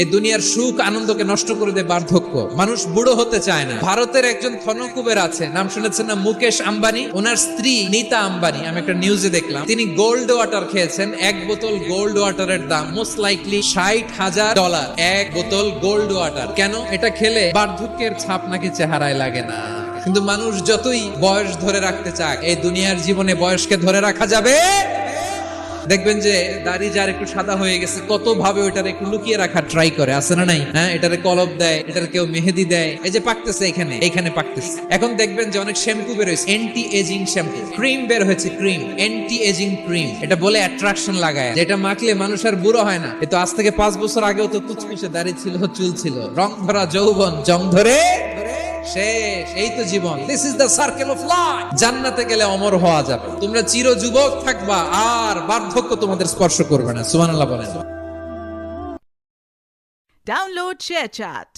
এই দুনিয়ার সুখ আনন্দকে নষ্ট করে দেয় বার্ধক্য। মানুষ বুড়ো হতে চায় না। ভারতের একজন ধনকুবের আছে, নাম শুনেছেন না, মুকেশ আম্বানি। ওনার স্ত্রী নীতা আম্বানি, আমি একটা নিউজে দেখলাম, তিনি গোল্ড ওয়াটার খেয়েছেন। এক বোতল গোল্ড ওয়াটারের দাম মোস্ট লাইকলি $60,000। এক বোতল গোল্ড ওয়াটার। কেন? এটা খেলে বার্ধক্যের ছাপ নাকি চেহারায় লাগে না। কিন্তু মানুষ যতই বয়স ধরে রাখতে চাক, এই দুনিয়ার জীবনে বয়সকে ধরে রাখা যাবে। দেখবেন যে দাড়ি যার একটু সাদা হয়ে গেছে, কত ভাবে ওইটার একটু লুকিয়ে রাখা ট্রাই করে, আছে না নাই? হ্যাঁ, এটারে কলপ দেয়, এটার কেউ মেহেদি দেয়, এই যে পাকতেছে এখানে পাকতেছে। এখন দেখবেন যে অনেক শ্যাম্পু বের হয়েছে, অ্যান্টি এজিং শ্যাম্পু, ক্রিম বের হয়েছে, ক্রিম, অ্যান্টি এজিং ক্রিম। এটা বলে অ্যাট্রাকশন লাগায়, যেটা মাখলে মানুষ আর বুড়ো হয় না। তো আজ থেকে 5 বছর আগেও তো কুচকুচে দাড়ি ছিল, চুল ছিল, রং ধরা যৌবন জং ধরে শেষ। এই তো জীবন। This is the circle of life. জান্নাতে গেলে অমর হওয়া যাবে, তোমরা চির যুবক থাকবা, আর বার্ধক্য তোমাদের স্পর্শ করবে না। সুবহানাল্লাহ বলেন। Download ShareChat.